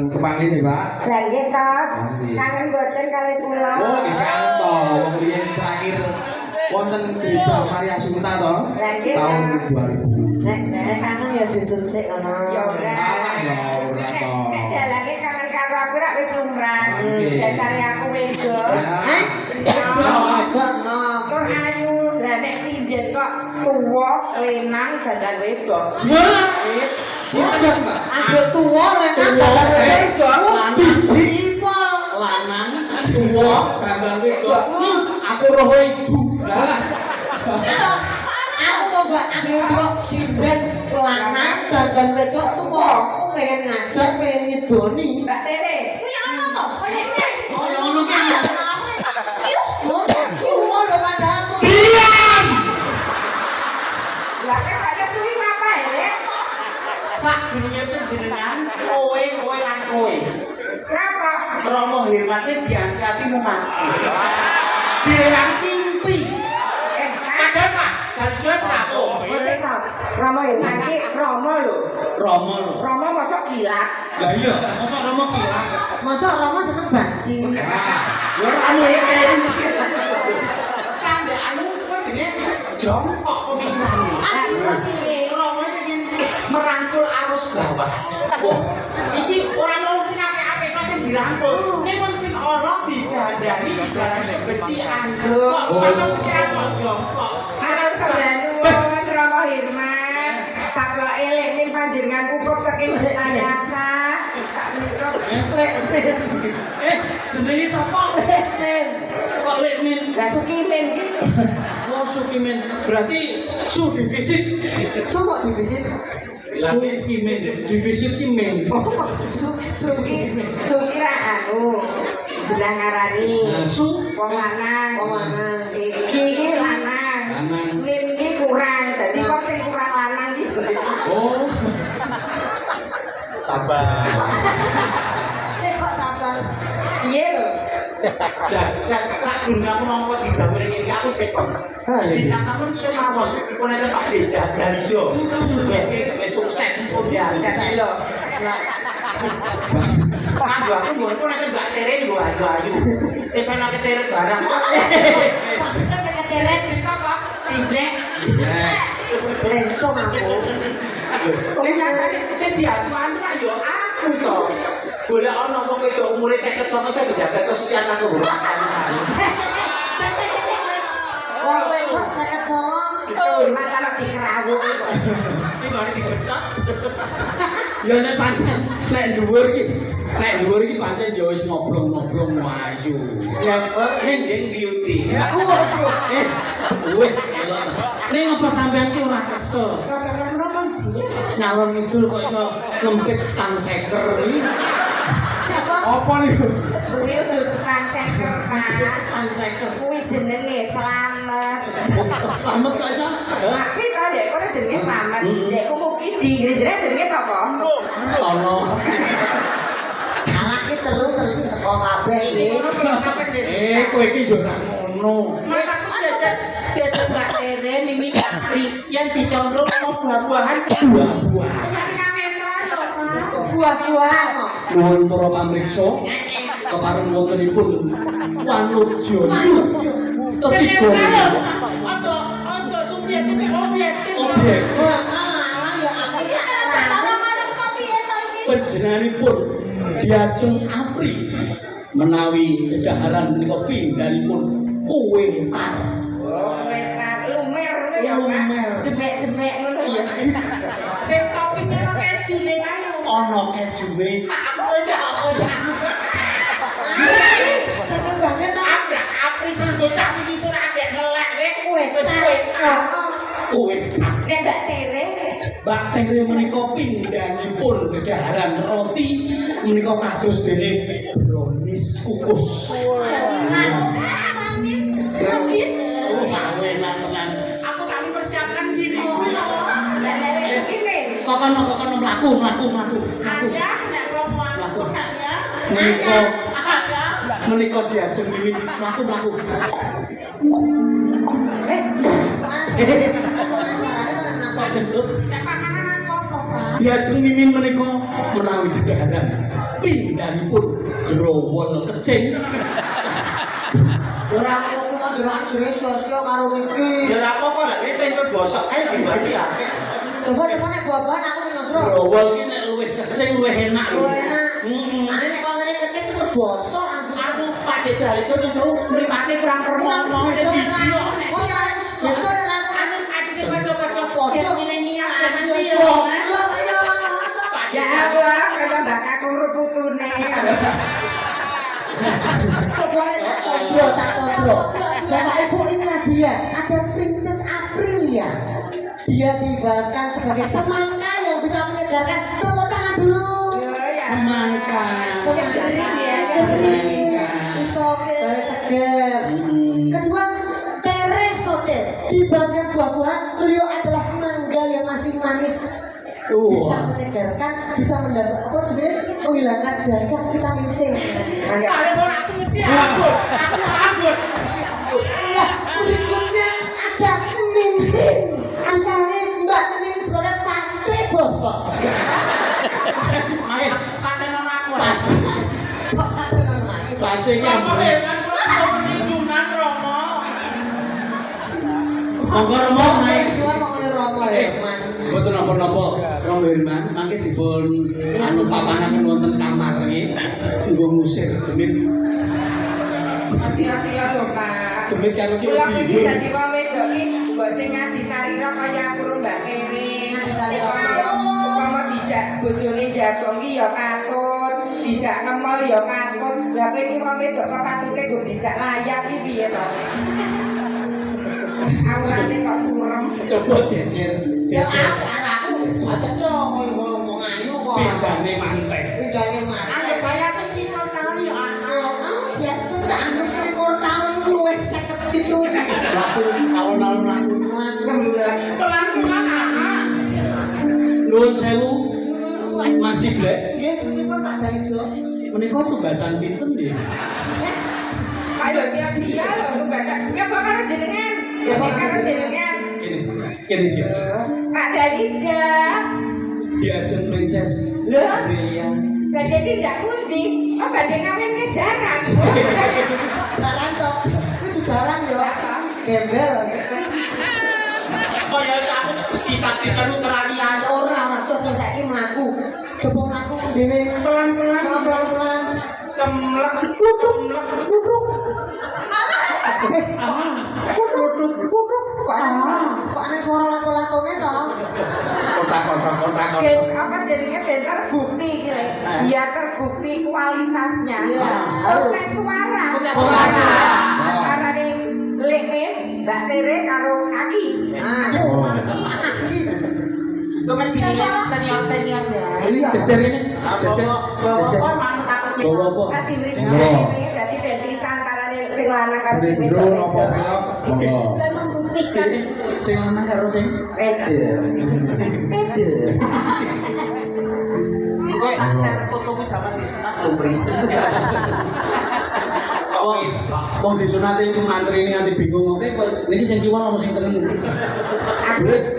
Kepanggih nih, Pak. Lah nggih, Kak. Kangen boten kali kula. Oh, nggih kangen to. Wong riyen terakhir wonten di Maria Sunta to. Lah nggih. Tahun 2000. Nek kangen ya disunsik ngono. Ya ora. Ya ora to. Nek dalane kangen karo aku rak wis lumrah. Dasare aku wedok. Hah? Kok ayu. Lah nek sinden kok tuwa, lenang dandan wedok. Aku tuwa lenang dandan wedok. Siji ipo. Lanang tuwa dandan wedok. Aku roh ibu. Aku kok gak ngerok sinden lanang dandan wedok tuwa. Aku pengen ngajak pengen ngidoni. Mbak Tere. Kuwi ono to? Kaya ngene. Oh, ya ngono ki. Tuwa lho padamu. Diam. Lah kan ada suwi apa ya? Sak gununge panjenengan kowe lan kowe. Kenapa? Romo Hirmate diangkati mumat. Dirang mimpi. Ada Pak, ganjos rako. Romo ya nanti Romo lho. Romo. Romo masuk gila. Lah iya, masa Romo kira. Masa Rama seneng banci. Ya anu ya. Candaan kowe jenenge jongkok pemikiran. Romo ingin merangkul arus bawah. Wah, iki ora mau sing apik-apik pancen dirangkul. Nek wong sing ora didandani barang becikan. Kok kocok pikiran kok jongkok. Halo sebanun Romo Hirman. Sabla elek ning panjenengan kukup saking Ayasa. Sak menika lek Jenenge sapa? Kok Lekmin? lah Sukimin iki. Oh, Sukimin. Berarti su divisit. Coba divisit. Sukimin, divisit Kimin. Sukira anu. Belah ngarani. Su Wong lanang. Wong lanang. Iki lanang. Lanang. Min iki kurang. Dadi kok sing kurang lanang iki. Oh. Sabar. Kok sabar. Piye lho? Dan sak gunung aku nompo di gambar ini aku sekon. Bintang kamu sudah mawon. Iku nek Pak Deja Darijo. Wes sukses kemudian. Dadi lho. Kanggo aku mbok nek Mbak Tere nggo ayu-ayu. Wis ana keceret barang. Maksudnya keceret Sapa? Sibrek. lengkong aku. Sing diatuan kan yo aku to. Golek ana wong wedok umure 59 sing dijaga kesucian aku hurakan. Wong wedok 59. Hormat kalau dikerawuk. Iki mari digetak. Ya nek pancen nek dhuwur iki pancen ya wis ngoblong-ngoblong ayu. Level ning beauty. Wih, ning apa sampean ki ora kesel? Nyalon ngidul kok iso lempit stang seker iki. Apa niku? Serius tukang seker, Pak. Stang seker. Kuwi jenenge Slamet. Slamet kok iso? Tapi ta dek kok jenenge Slamet. Dekku Mukidi, jenenge sapa? Ono. Anak iki telu teko kabeh iki. Kowe iki yo ora ngono. Mas aku jajan Mbak Tere Mimi Capri yang dicondro mau buah-buahan. Buah-buahan. Nuwun para pamriksa kepareng wontenipun Wanujo. Ketiga. Ojo subjektif cek objektif. Objek. Alah ya aku ya. Panjenenganipun Diajeng Apri menawi kedaharan menika pindhanipun kowe tar. Wetar lumer ngono ya, Pak. Lumer. Jebek-jebek ngono ya. Sing topiknya pakai cilik ayo. ono kejune. Aku iki apa ya? Seneng banget ta. Abrak apri sing bocah iki sudah agak ngelek Kowe wis kowe. Kowe Nek Mbak Tere. Mbak Tere menika pindhanipun dedaharan roti menika kados dene brownies kukus. Manis, legit. Oh, enak tenan. Aku tak mempersiapkan diriku ya. Lah lele ini. Kokono mlaku. Ada nek ngomong aku ya. Menika Ada. menika diajeng mimin mlaku. Kok gendut? Nek panganan aku apa? Diajeng mimin menika menawi dedaharan pindhanipun growol kecing. Ora kok kok gerak jenenge sosio karo niki. Ya ora apa-apa lah, ini tempe bosok ae dibagi ya. Coba temen nek buah-buahan aku sing ngodro. Growol ki nek luwih kecing luwih enak. Lu enak. Heeh. Ane nek kok ngene kecil ku bosok Aku pakai dari jauh mripate kurang permono iki biji kok. Betul nek aku Anu ada sing padha-padha Padha. milenial zaman iki yo. yo. Ya Allah, kaya Mbak Kakung ruputune. Tak kontrol. Bapak Ibu ini dia, ada Princess Aprilia. Dia diibaratkan sebagai semangka yang bisa menyegarkan. Tepuk tangan dulu. Semangka. Iso dari seger. Kedua, Teresote. Diibaratkan buah-buahan, beliau adalah mangga yang masih manis. Bisa menyegarkan, bisa mendapat apa sebenarnya menghilangkan darah vitamin C. Kare ora aku mesti aku. Iya, berikutnya ada Mimin. Asalnya Mbak Mimin sebagai pate bosok. Mas paten ono aku. Kok pate nama? Pancing Apa yang hebat kok lindungan Romo. Monggo Romo naik. Dua mau oleh Romo ya, Man. Mboten napa-napa, Romo Herman mangke dipun anu papanaken wonten kamar nggih. Nggo ngusir demit. Hati-hati ya lho, Pak. Demit karo ki Kula iki lebih. dadi wong wedok iki mbok sing ngadi sarira kaya aku karo Mbak Tere. Umpama dijak bojone jagong iki ya katut, dijak ngemol ya katut. Lah kowe iki wong wedok kok katute go dijak layak iki piye to? Aurane kok surem. Coba jejer. Ya Jejer. aku. Aja dong, ngomong ayu kok. Pindane mantek. Pindahnya mana? Ayo bayar ke sini tahun ya anak. Ya sudah, anu 21 tahun luwih 50 gitu. Laku alon-alon laku. Pelan-pelan anak. Nuwun sewu. Masih blek. Nggih, pripun Pak Daijo? Menika tugasan pinten nggih? Ayo dia lho lu badak. Ya bakal jenengan. Ya bakal jenengan. Kene dia. Pak Dalija. Diajeng Princess Lah? Aprilia. Lah jadi ndak pundi. Oh badhe ngawinke jarang. Jarang toh. Itu jarang ya. Apa? Gembel. Kaya aku ditakdirkan teraniaya. Ora coba saiki mlaku. Coba mlaku dene Pelan-pelan. pelan-pelan. Kemlek. Duduk. Kok ana suara lato-latone toh? Kotak. Ben apa jadinya ben terbukti iki lho. Dia terbukti kualitasnya. Iya. Kontes suara. Suara. Antara nih Lekmin, Mbak Tere karo Aki. Ah. Kemen dini senior-senior ya. Iya. Jejer ini. Jejer. Jejer. Bawa manut aku sih. Bawa apa? Ati mriki Monggo. ini dadi ben bisa antara nih sing lanang karo sing Bro wedok. napa pelok? Monggo. Dan membuktikan. Sing lanang karo sing Wedok. Kok tak share fotomu zaman di sunat Dobri. Wong disunat iku ngantri ini nganti bingung. Niki sing kiwa ono sing tengen.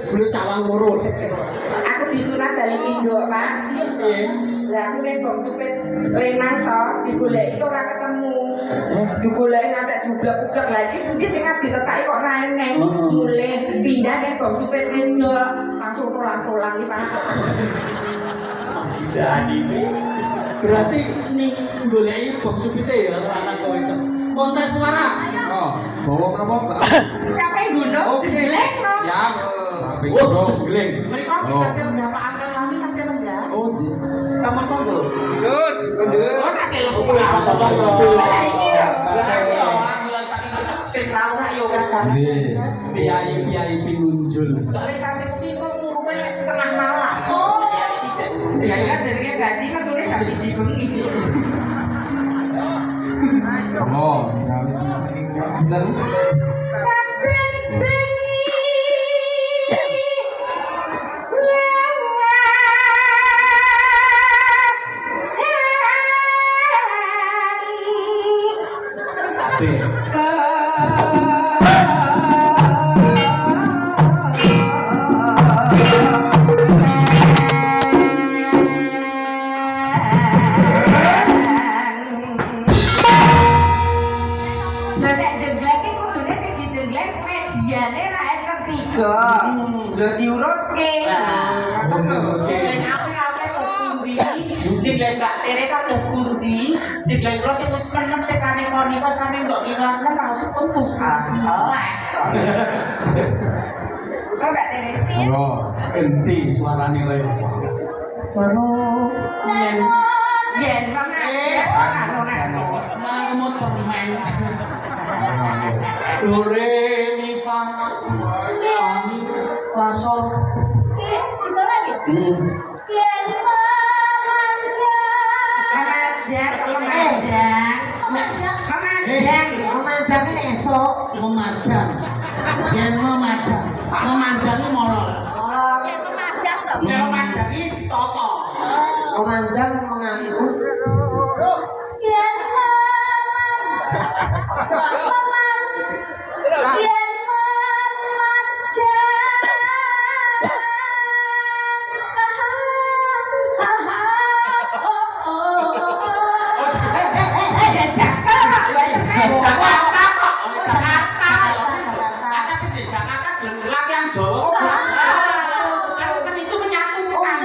Bulet cawang loro. Aku disunat dari Indo, Pak. Sih. Lah aku nek bong supet lenang to, digoleki kok ora ketemu. Digoleki nganti dublek-dublek lagi, mungkin sing ditetaki kok ora eneng. Mulih pindah nek bong supet wedok, langsung tulang-tulang iki, Pak. Berarti nih goleki bong supite ya lanang kowe itu. Kontes suara. Oh, bawa berapa, Mbak? Capek gunung, jelek no. Siap. Oh, jegleng. Mereka kita share berapa angka kami kasih rendah. Oh, Sama kondur. Kondur. Oh, kasih lu Oke, suka. Bapak Sing ra ora yo kan. Piai pinunjul. Soalnya cantik kuwi kok murume tengah malam. Oh. Jadi Jadi gaji metune gak biji bengi. Oh, kami saking sinten? Saben bengi Lha nek jengleke kudune sing dijenglek mediane ra enten 3. Lho diurutke. jeneng aku terus pundi? Jeneng Mbak Tere kan terus pundi? Jeneng kula sing wis menem sekane koni kok sampe mbok ngingatken langsung putus. Kok gak tere? Oh, Genti suarane kaya apa? Yen mangan anu. Mamut permen. Do re mi fa la sol. Memajang. Memanjang ini esok. Memajang. Yen memajang. Memajang iki molor. Tolong Nek manjangi ditoto. memanjang mengangkut. Jakarta kok. Jakarta. Ada sing di Jakarta gelem latihan Jawa. Kan seni itu menyatukan.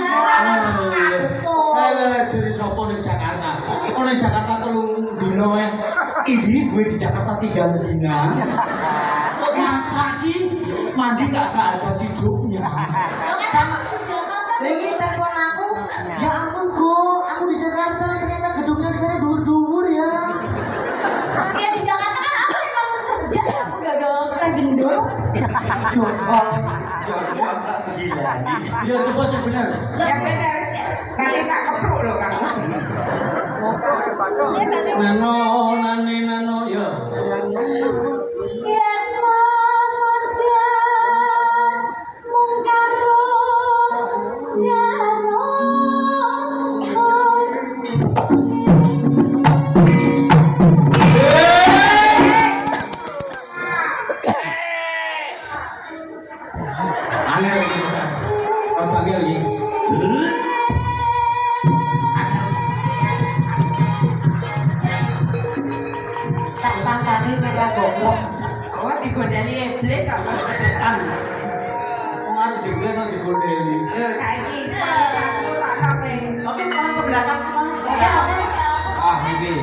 Halo, jadi sapa ning Jakarta? Oh ning Jakarta telung dino ya. Ini gue di Jakarta 3 dina. Kok masa sih mandi gak ada ciduknya? Sama lagi telepon aku. Ya ampun go, aku di Jakarta ternyata gedungnya di sana dur-dur ya. Jojol. Ya coba sih bener. Yang benar. Nanti tak kepruk loh kamu. Nano nane nano ya. Angel lagi. Oh, panggil lagi. Tak tangkari mereka goblok. Oh digondali iblis kok. Setan. Pengaruh jengkel kan digondeli. Lho saiki aku tak nape. Oke, kalau ke belakang semua. ah ini.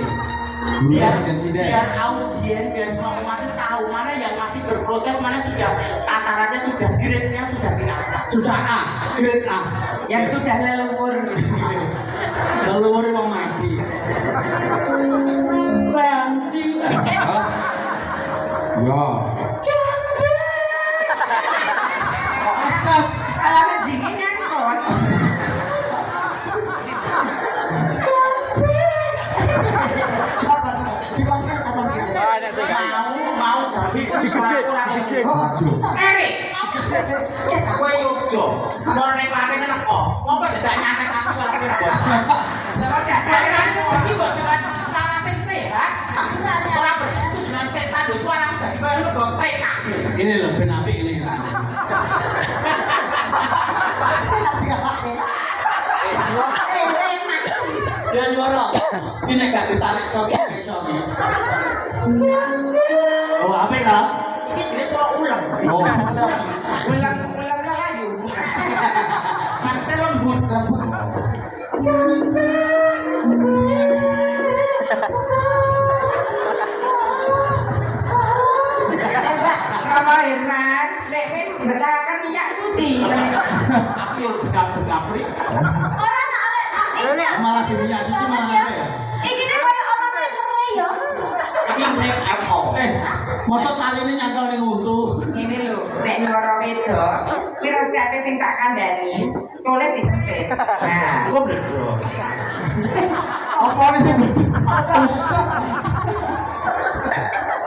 Biar, Dulu dan sinden. biar audien, biar semua umat itu tahu mana yang masih berproses, mana sudah tatarannya sudah grade-nya sudah di atas. Susah A, grade A. Yang sudah leluhur. Leluhur wong mati. Benci. Ah. Ya. Kok asas? Alamat dingin nyangkut. Mau jadi suara kurang gede. Erik, kowe yojo, mau reklame nang kok. Mau dadak nyantet aku suara kira bos. Lah kok gak Kalian iki kok dengan cara sing sehat. Ora bersekutu dengan setan lho suara dari baru kok TK. Ini loh ben apik ini kan. Ya juara. Ini gak ditarik soki soki. Oh, apik ta? Iki jenis suara ulang. Oh. ulang lelayu. Maksudnya lembut. Rama Herman, lek men betakan minyak suci. Aku yo degap-degap ri. Orang tak iki banget malah ya. ya. Iki nih kayak orang meternya ya. Iki make up oh. Mosok taline nyantol ning untu. Ini lho, nek loro wedok, kuwi resepnya sing tak kandhani, tole ditepet. Nah, Kok bledros. Apa wis sing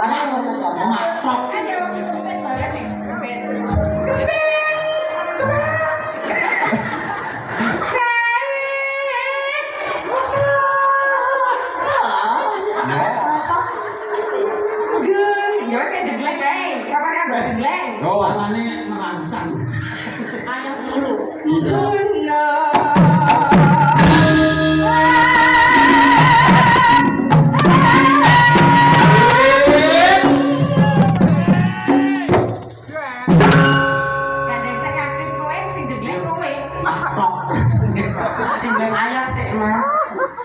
Ana ngono to. matrok. ayo ditepet boleh ditepet. Ya kayak jegleng kae. Kapan kan jegleng? Suarane merangsang. Ayam dulu. Guna. Kadang saya aktif kowe sing jegleng kowe. Matrok. Tinggal ayam sih mas.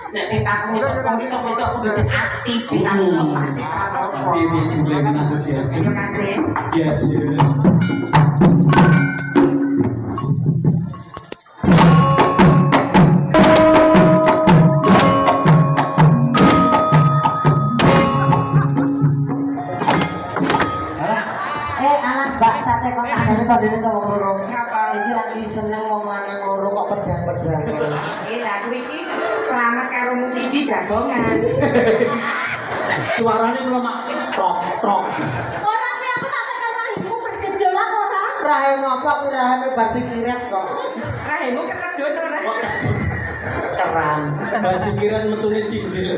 Nek sing aku iso itu aku bisa aktif sih aku masih apa. Piye jenglengan aku diajeng. Terima kasih. Diajeng. Alah Mbak tak tekon andane to dene to wong loro. Ngapa? Iki lagi seneng wong lanang loro kok pedang-pedang. Lah aku iki selamat karo Mutidi jagongan. Suarane lemah trok trok. Orang ini aku tak tekan rahimu bergejolak orang. Rahe nopo ki rahe berarti kiret kok. Rahemu ketedon ora? Keran. Baju kiran metune cindil.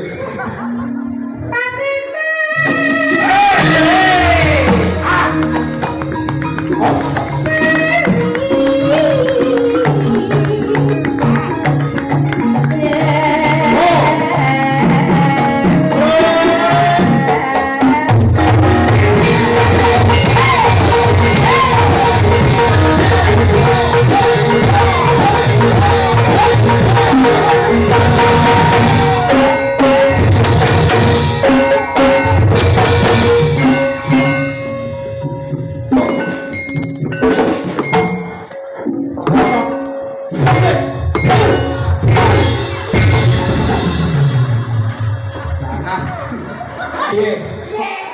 Piye?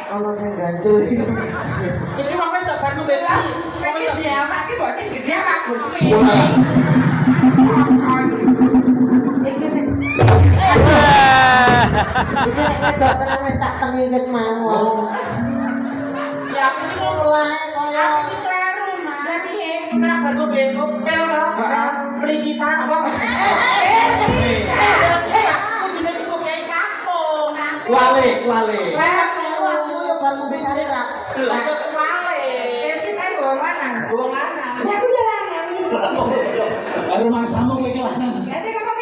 Ono sing gancul iki. Iki wong wedok bar ngombe. Iki dia mak iki kok sing gede mak Gus. Iki nek wedok tenan wis tak tengingit mau. Ya aku iki mau Wae kaya aku iki kleru mas. Lah piye? Kenapa bar ngombe pel to? Beli kita apa? Aku dene cukup kayak kampung. Wale, wale. aku yo bar ngombe sare ra. Lho, kok wale. Kita ngomong lanang. Wong lanang. Ya aku yo lanang. Baru mangsamu kowe iki lanang. Nanti kamu